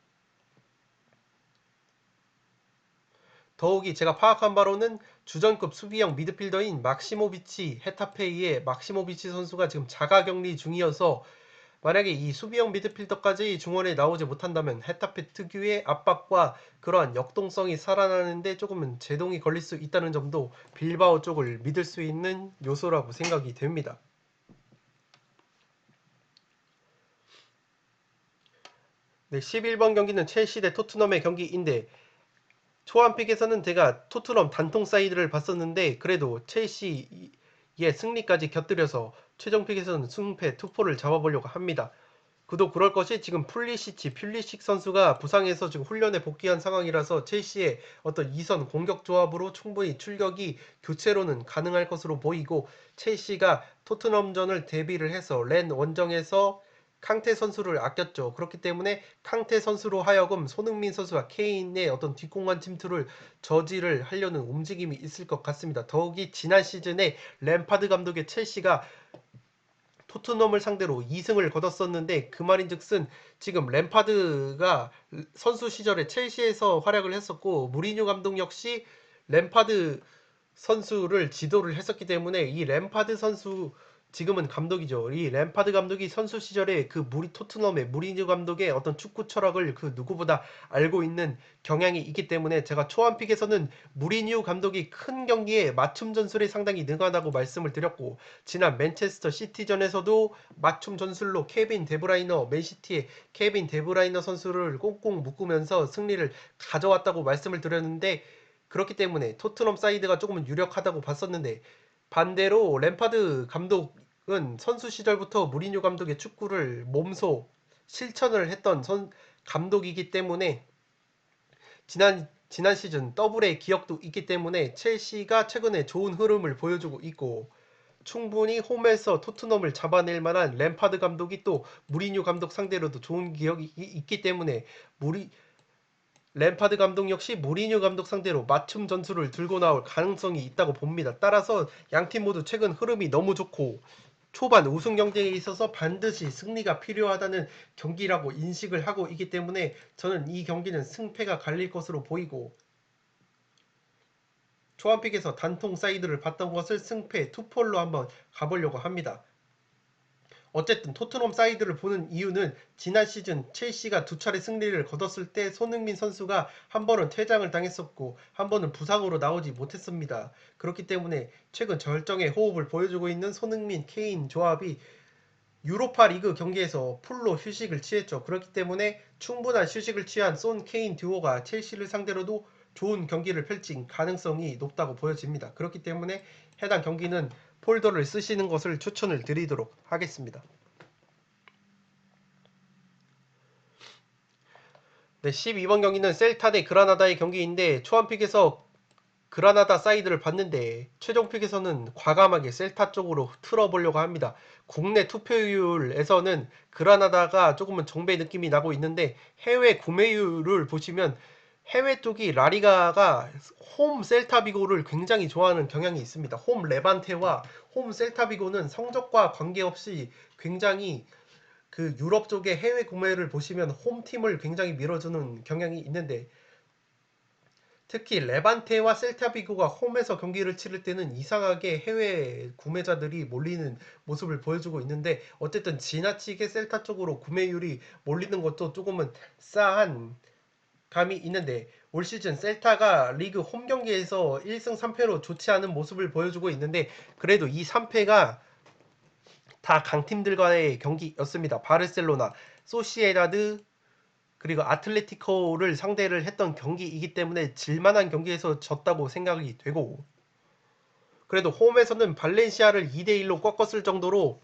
더욱이 제가 파악한 바로는 주전급 수비형 미드필더인 막시모비치 헤타페이의 막시모비치 선수가 지금 자가격리 중이어서 만약에 이 수비형 미드필더까지 중원에 나오지 못한다면 헤타페 특유의 압박과 그러한 역동성이 살아나는데 조금은 제동이 걸릴 수 있다는 점도 빌바오 쪽을 믿을 수 있는 요소라고 생각이 됩니다. 네, 11번 경기는 첼시 대 토트넘의 경기인데 초안픽에서는 제가 토트넘 단통 사이드를 봤었는데 그래도 첼시의 승리까지 곁들여서 최종픽에서는 승패 투포를 잡아보려고 합니다. 그도 그럴 것이 지금 퓰리식 선수가 부상해서 지금 훈련에 복귀한 상황이라서 첼시의 어떤 이선 공격 조합으로 충분히 출격이 교체로는 가능할 것으로 보이고 첼시가 토트넘전을 대비를 해서 렌 원정에서 캉테 선수를 아꼈죠. 그렇기 때문에 캉테 선수로 하여금 손흥민 선수와 케인의 어떤 뒷공간 침투를 저지를 하려는 움직임이 있을 것 같습니다. 더욱이 지난 시즌에 램파드 감독의 첼시가 토트넘을 상대로 2승을 거뒀었는데 그 말인즉슨 지금 램파드가 선수 시절에 첼시에서 활약을 했었고 무리뉴 감독 역시 램파드 선수를 지도를 했었기 때문에 이 램파드 선수 지금은 감독이죠. 이 램파드 감독이 선수 시절에 그 토트넘의 무리뉴 감독의 어떤 축구 철학을 그 누구보다 알고 있는 경향이 있기 때문에 제가 초안픽에서는 무리뉴 감독이 큰 경기에 맞춤 전술에 상당히 능하다고 말씀을 드렸고, 지난 맨체스터 시티전에서도 맞춤 전술로 케빈 데브라이너, 맨시티의 케빈 데브라이너 선수를 꽁꽁 묶으면서 승리를 가져왔다고 말씀을 드렸는데, 그렇기 때문에 토트넘 사이드가 조금은 유력하다고 봤었는데, 반대로 램파드 감독은 선수 시절부터 무리뉴 감독의 축구를 몸소 실천을 했던 감독이기 때문에 지난 시즌 더블의 기억도 있기 때문에 첼시가 최근에 좋은 흐름을 보여주고 있고, 충분히 홈에서 토트넘을 잡아낼 만한 램파드 감독이 또 무리뉴 감독 상대로도 좋은 기억이 있기 때문에 램파드 감독 역시 무리뉴 감독 상대로 맞춤 전술을 들고 나올 가능성이 있다고 봅니다. 따라서 양팀 모두 최근 흐름이 너무 좋고 초반 우승 경쟁에 있어서 반드시 승리가 필요하다는 경기라고 인식을 하고 있기 때문에 저는 이 경기는 승패가 갈릴 것으로 보이고, 초안픽에서 단통 사이드를 봤던 것을 승패 투폴로 한번 가보려고 합니다. 어쨌든 토트넘 사이드를 보는 이유는 지난 시즌 첼시가 두 차례 승리를 거뒀을 때 손흥민 선수가 한 번은 퇴장을 당했었고 한 번은 부상으로 나오지 못했습니다. 그렇기 때문에 최근 절정의 호흡을 보여주고 있는 손흥민, 케인 조합이 유로파 리그 경기에서 풀로 휴식을 취했죠. 그렇기 때문에 충분한 휴식을 취한 손 케인 듀오가 첼시를 상대로도 좋은 경기를 펼친 가능성이 높다고 보여집니다. 그렇기 때문에 해당 경기는 폴더를 쓰시는 것을 추천을 드리도록 하겠습니다. 네, 12번 경기는 셀타 대 그라나다의 경기인데 초안픽에서 그라나다 사이드를 봤는데 최종픽에서는 과감하게 셀타 쪽으로 틀어보려고 합니다. 국내 투표율에서는 그라나다가 조금은 정배 느낌이 나고 있는데 해외 구매율을 보시면 해외 쪽이 라리가가 홈 셀타비고를 굉장히 좋아하는 경향이 있습니다. 홈 레반테와 홈 셀타비고는 성적과 관계없이 굉장히 그 유럽 쪽의 해외 구매를 보시면 홈팀을 굉장히 밀어주는 경향이 있는데, 특히 레반테와 셀타비고가 홈에서 경기를 치를 때는 이상하게 해외 구매자들이 몰리는 모습을 보여주고 있는데, 어쨌든 지나치게 셀타 쪽으로 구매율이 몰리는 것도 조금은 싸한 감이 있는데, 올 시즌 셀타가 리그 홈 경기에서 1승 3패로 좋지 않은 모습을 보여주고 있는데, 그래도 이 3패가 다 강팀들과의 경기였습니다. 바르셀로나, 소시에다드, 그리고 아틀레티코를 상대를 했던 경기이기 때문에 질만한 경기에서 졌다고 생각이 되고, 그래도 홈에서는 발렌시아를 2대1로 꺾었을 정도로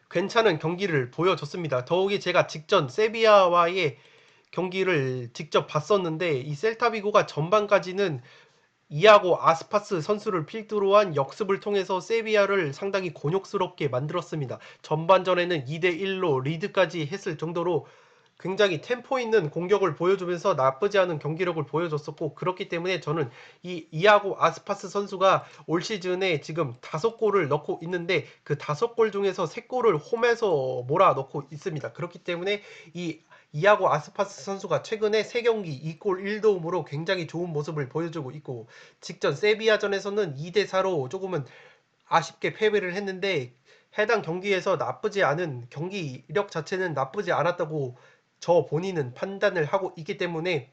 괜찮은 경기를 보여줬습니다. 더욱이 제가 직전 세비야와의 경기를 직접 봤었는데 이 셀타비고가 전반까지는 이아고 아스파스 선수를 필두로 한 역습을 통해서 세비야를 상당히 곤욕스럽게 만들었습니다. 전반전에는 2대1로 리드까지 했을 정도로 굉장히 템포 있는 공격을 보여주면서 나쁘지 않은 경기력을 보여줬었고, 그렇기 때문에 저는 이 이아고 아스파스 선수가 올 시즌에 지금 5골을 넣고 있는데 그 5골 중에서 3골을 홈에서 몰아넣고 있습니다. 그렇기 때문에 이 이아고 아스파스 선수가 최근에 3경기 2골 1도움으로 굉장히 좋은 모습을 보여주고 있고, 직전 세비야전에서는 2대4로 조금은 아쉽게 패배를 했는데 해당 경기에서 나쁘지 않은 경기력 자체는 나쁘지 않았다고 저 본인은 판단을 하고 있기 때문에,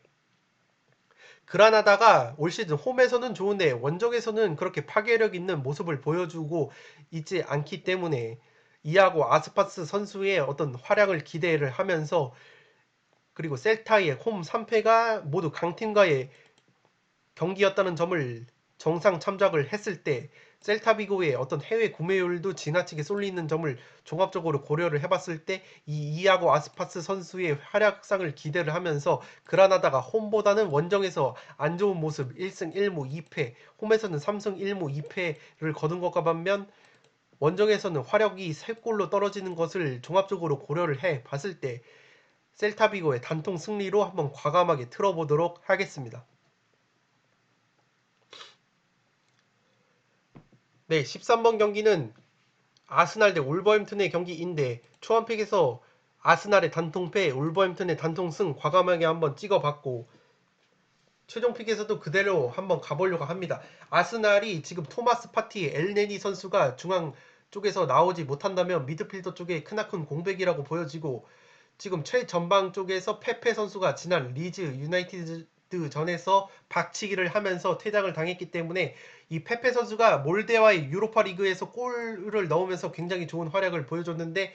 그라나다가 올 시즌 홈에서는 좋은데 원정에서는 그렇게 파괴력 있는 모습을 보여주고 있지 않기 때문에 이하고 아스파스 선수의 어떤 활약을 기대를 하면서, 그리고 셀타의 홈 3패가 모두 강팀과의 경기였다는 점을 정상 참작을 했을 때 셀타비고의 어떤 해외 구매율도 지나치게 쏠리는 점을 종합적으로 고려를 해봤을 때 이 이아고 아스파스 선수의 활약상을 기대를 하면서 그라나다가 홈보다는 원정에서 안 좋은 모습 1승 1무 2패, 홈에서는 3승 1무 2패를 거둔 것과 반면 원정에서는 화력이 3골로 떨어지는 것을 종합적으로 고려를 해 봤을 때 셀타비고의 단통 승리로 한번 과감하게 틀어보도록 하겠습니다. 네, 13번 경기는 아스날 대 울버햄튼의 경기인데 초안픽에서 아스날의 단통패, 울버햄튼의 단통승 과감하게 한번 찍어봤고, 최종픽에서도 그대로 한번 가보려고 합니다. 아스날이 지금 토마스 파티, 엘네니 선수가 중앙 쪽에서 나오지 못한다면 미드필더 쪽에 크나큰 공백이라고 보여지고, 지금 최전방 쪽에서 페페 선수가 지난 리즈 유나이티드 전에서 박치기를 하면서 퇴장을 당했기 때문에 이 페페 선수가 몰대와의 유로파 리그에서 골을 넣으면서 굉장히 좋은 활약을 보여줬는데,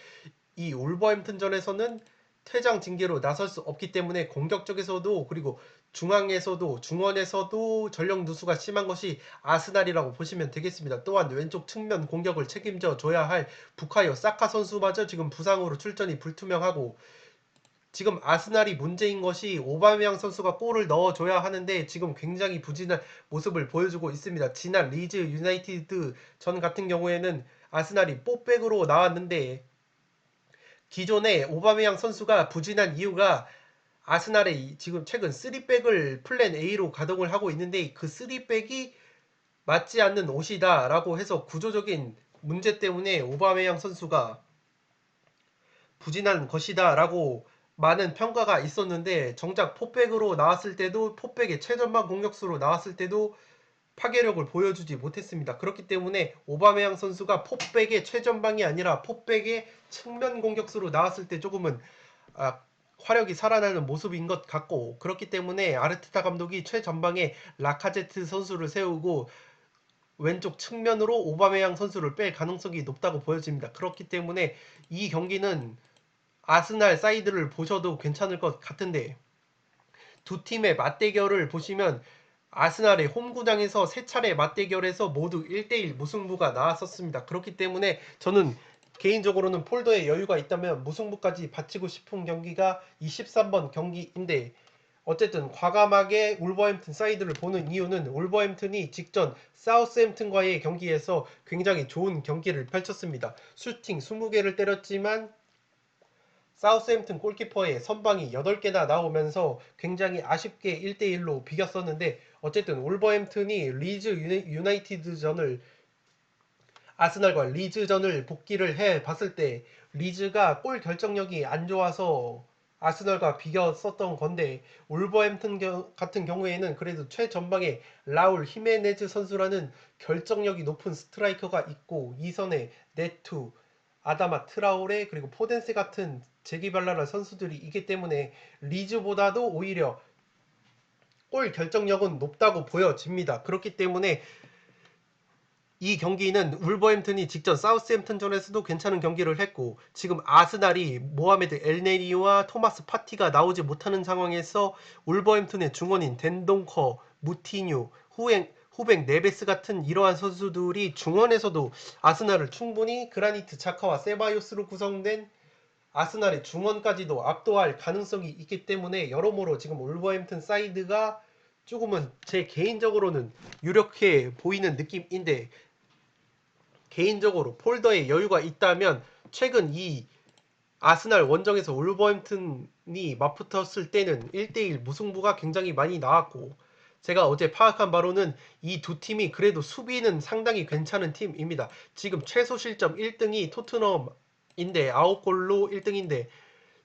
이 울버햄튼전에서는 퇴장 징계로 나설 수 없기 때문에 공격 쪽에서도, 그리고 중앙에서도, 중원에서도 전력 누수가 심한 것이 아스날이라고 보시면 되겠습니다. 또한 왼쪽 측면 공격을 책임져 줘야 할 부카요 사카 선수마저 지금 부상으로 출전이 불투명하고, 지금 아스날이 문제인 것이 오바메양 선수가 골을 넣어줘야 하는데 지금 굉장히 부진한 모습을 보여주고 있습니다. 지난 리즈 유나이티드 전 같은 경우에는 아스날이 뽀백으로 나왔는데, 기존에 오바메양 선수가 부진한 이유가 아스날의 지금 최근 3백을 플랜 A로 가동을 하고 있는데, 그 3백이 맞지 않는 옷이다 라고 해서 구조적인 문제 때문에 오바메양 선수가 부진한 것이다 라고 많은 평가가 있었는데, 정작 포백으로 나왔을 때도, 포백의 최전방 공격수로 나왔을 때도 파괴력을 보여주지 못했습니다. 그렇기 때문에 오바메양 선수가 포백의 최전방이 아니라 포백의 측면 공격수로 나왔을 때 조금은 화력이 살아나는 모습인 것 같고, 그렇기 때문에 아르테타 감독이 최전방에 라카제트 선수를 세우고 왼쪽 측면으로 오바메양 선수를 뺄 가능성이 높다고 보여집니다. 그렇기 때문에 이 경기는 아스날 사이드를 보셔도 괜찮을 것 같은데, 두 팀의 맞대결을 보시면 아스날의 홈구장에서 세 차례 맞대결에서 모두 1대1 무승부가 나왔었습니다. 그렇기 때문에 저는 개인적으로는 폴더에 여유가 있다면 무승부까지 바치고 싶은 경기가 이 13번 경기인데, 어쨌든 과감하게 울버햄튼 사이드를 보는 이유는 울버햄튼이 직전 사우스햄튼과의 경기에서 굉장히 좋은 경기를 펼쳤습니다. 슈팅 20개를 때렸지만 사우스햄튼 골키퍼의 선방이 8개나 나오면서 굉장히 아쉽게 1대1로 비겼었는데, 어쨌든 울버햄튼이 리즈 유나이티드전을, 아스날과 리즈전을 복귀를 해 봤을 때 리즈가 골 결정력이 안 좋아서 아스날과 비겼었던 건데, 울버햄튼 같은 경우에는 그래도 최전방에 라울 히메네즈 선수라는 결정력이 높은 스트라이커가 있고, 이선에 네투, 아다마 트라오레, 그리고 포덴세 같은 재기발랄한 선수들이 있기 때문에 리즈보다도 오히려 골 결정력은 높다고 보여집니다. 그렇기 때문에 이 경기는 울버햄튼이 직전 사우스햄튼전에서도 괜찮은 경기를 했고, 지금 아스날이 모하메드 엘네리와 토마스 파티가 나오지 못하는 상황에서 울버햄튼의 중원인 덴동커, 무티뉴, 후백 네베스 같은 이러한 선수들이 중원에서도 아스날을 충분히 그라니트 자카와 세바요스로 구성된 아스날의 중원까지도 압도할 가능성이 있기 때문에 여러모로 지금 울버햄튼 사이드가 조금은 제 개인적으로는 유력해 보이는 느낌인데, 개인적으로 폴더에 여유가 있다면 최근 이 아스날 원정에서 울버햄튼이 맞붙었을 때는 1대1 무승부가 굉장히 많이 나왔고, 제가 어제 파악한 바로는 이 두 팀이 그래도 수비는 상당히 괜찮은 팀입니다. 지금 최소 실점 1등이 토트넘인데 9골로 1등인데,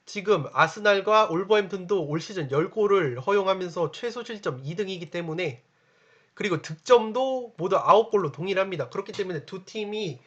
지금 아스날과 울버햄튼도 올 시즌 10골을 허용하면서 최소 실점 2등이기 때문에, 그리고 득점도 모두 9골로 동일합니다. 그렇기 때문에 두 팀이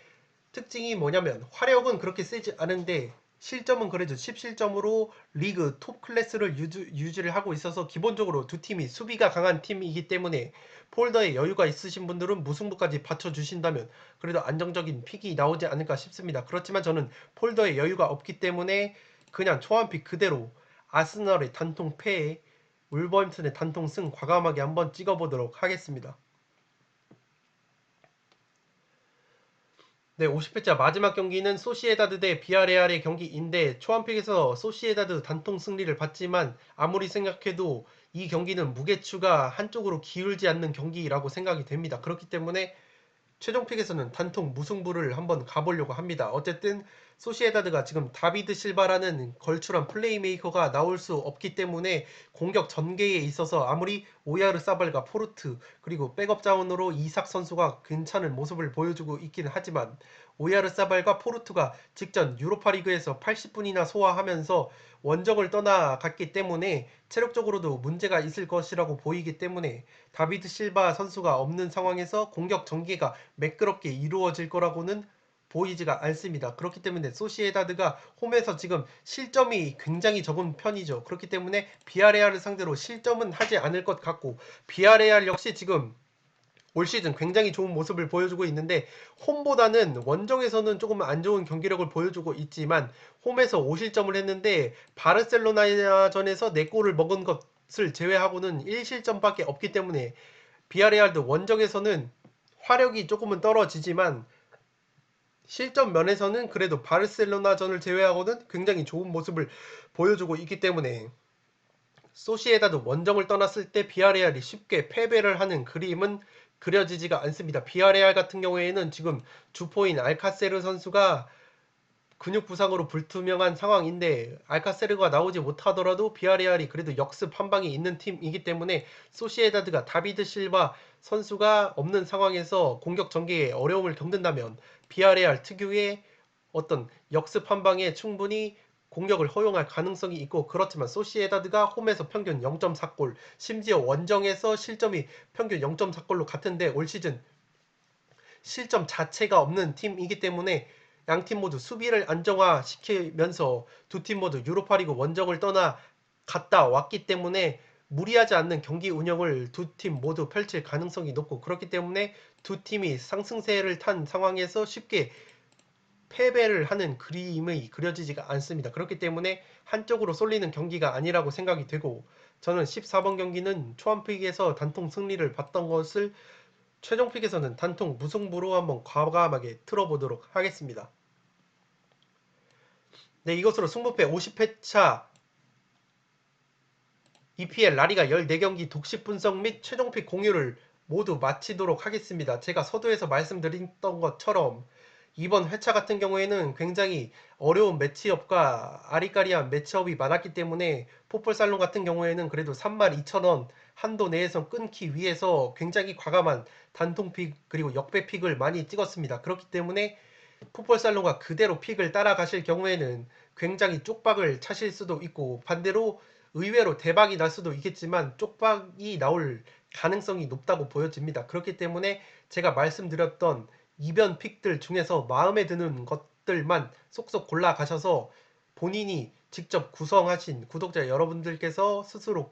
특징이 뭐냐면, 화력은 그렇게 세지 않은데 실점은 그래도 10실점으로 리그 톱 클래스를 유지를 하고 있어서 기본적으로 두 팀이 수비가 강한 팀이기 때문에 폴더에 여유가 있으신 분들은 무승부까지 받쳐주신다면 그래도 안정적인 픽이 나오지 않을까 싶습니다. 그렇지만 저는 폴더에 여유가 없기 때문에 그냥 초안픽 그대로 아스널의 단통 패에 울버햄튼의 단통 승 과감하게 한번 찍어보도록 하겠습니다. 네, 50회차 마지막 경기는 소시에다드 대 비아레알의 경기인데, 초안픽에서 소시에다드 단통 승리를 봤지만 아무리 생각해도 이 경기는 무게추가 한쪽으로 기울지 않는 경기라고 생각이 됩니다. 그렇기 때문에 최종픽에서는 단통 무승부를 한번 가보려고 합니다. 어쨌든 소시에다드가 지금 다비드 실바라는 걸출한 플레이메이커가 나올 수 없기 때문에 공격 전개에 있어서 아무리 오야르사발과 포르트, 그리고 백업 자원으로 이삭 선수가 괜찮은 모습을 보여주고 있기는 하지만, 오야르사발과 포르투가 직전 유로파리그에서 80분이나 소화하면서 원정을 떠나갔기 때문에 체력적으로도 문제가 있을 것이라고 보이기 때문에 다비드 실바 선수가 없는 상황에서 공격 전개가 매끄럽게 이루어질 거라고는 보이지가 않습니다. 그렇기 때문에 소시에다드가 홈에서 지금 실점이 굉장히 적은 편이죠. 그렇기 때문에 비아레알을 상대로 실점은 하지 않을 것 같고, 비아레알 역시 지금 올 시즌 굉장히 좋은 모습을 보여주고 있는데, 홈보다는 원정에서는 조금 안 좋은 경기력을 보여주고 있지만 홈에서 5실점을 했는데 바르셀로나전에서 4골을 먹은 것을 제외하고는 1실점밖에 없기 때문에 비아레알도 원정에서는 화력이 조금은 떨어지지만 실점 면에서는 그래도 바르셀로나전을 제외하고는 굉장히 좋은 모습을 보여주고 있기 때문에 소시에다도 원정을 떠났을 때 비아레알이 쉽게 패배를 하는 그림은 그려지지가 않습니다. 비아레알 같은 경우에는 지금 주포인 알카세르 선수가 근육 부상으로 불투명한 상황인데, 알카세르가 나오지 못하더라도 비아레알이 그래도 역습 한 방이 있는 팀이기 때문에 소시에다드가 다비드 실바 선수가 없는 상황에서 공격 전개에 어려움을 겪는다면 비아레알 특유의 어떤 역습 한 방에 충분히 공격을 허용할 가능성이 있고, 그렇지만 소시에다드가 홈에서 평균 0.4골, 심지어 원정에서 실점이 평균 0.4골로 같은데 올 시즌 실점 자체가 없는 팀이기 때문에 양팀 모두 수비를 안정화시키면서 두 팀 모두 유로파리그 원정을 떠나 갔다 왔기 때문에 무리하지 않는 경기 운영을 두 팀 모두 펼칠 가능성이 높고, 그렇기 때문에 두 팀이 상승세를 탄 상황에서 쉽게 패배를 하는 그림이 그려지지가 않습니다. 그렇기 때문에 한쪽으로 쏠리는 경기가 아니라고 생각이 되고, 저는 14번 경기는 초안픽에서 단통 승리를 봤던 것을 최종픽에서는 단통 무승부로 한번 과감하게 틀어보도록 하겠습니다. 네, 이것으로 승부패 50회차 EPL 라리가 14경기 독식 분석 및 최종픽 공유를 모두 마치도록 하겠습니다. 제가 서두에서 말씀드렸던 것처럼 이번 회차 같은 경우에는 굉장히 어려운 매치업과 아리까리한 매치업이 많았기 때문에 풋볼살롱 같은 경우에는 그래도 32,000원 한도 내에서 끊기 위해서 굉장히 과감한 단통픽 그리고 역배픽을 많이 찍었습니다. 그렇기 때문에 풋볼살롱과 그대로 픽을 따라가실 경우에는 굉장히 쪽박을 차실 수도 있고, 반대로 의외로 대박이 날 수도 있겠지만 쪽박이 나올 가능성이 높다고 보여집니다. 그렇기 때문에 제가 말씀드렸던 이변 픽들 중에서 마음에 드는 것들만 쏙쏙 골라 가셔서 본인이 직접 구성하신, 구독자 여러분들께서 스스로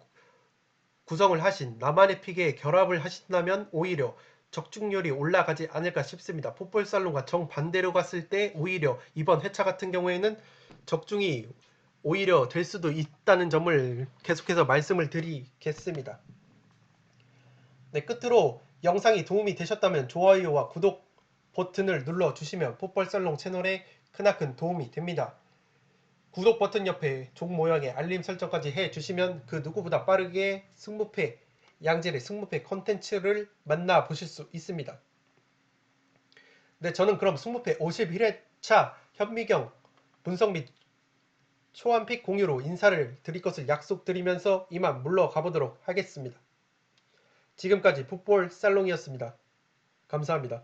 구성을 하신 나만의 픽에 결합을 하신다면 오히려 적중률이 올라가지 않을까 싶습니다. 풋볼살롱과 정반대로 갔을 때 오히려 이번 회차 같은 경우에는 적중이 오히려 될 수도 있다는 점을 계속해서 말씀을 드리겠습니다. 네, 끝으로 영상이 도움이 되셨다면 좋아요와 구독 버튼을 눌러주시면 풋볼살롱 채널에 크나큰 도움이 됩니다. 구독 버튼 옆에 종 모양의 알림 설정까지 해주시면 그 누구보다 빠르게 승무패, 양질의 승무패 컨텐츠를 만나보실 수 있습니다. 네, 저는 그럼 승무패 51회차 현미경 분석 및 초안픽 공유로 인사를 드릴 것을 약속드리면서 이만 물러가보도록 하겠습니다. 지금까지 풋볼 살롱이었습니다. 감사합니다.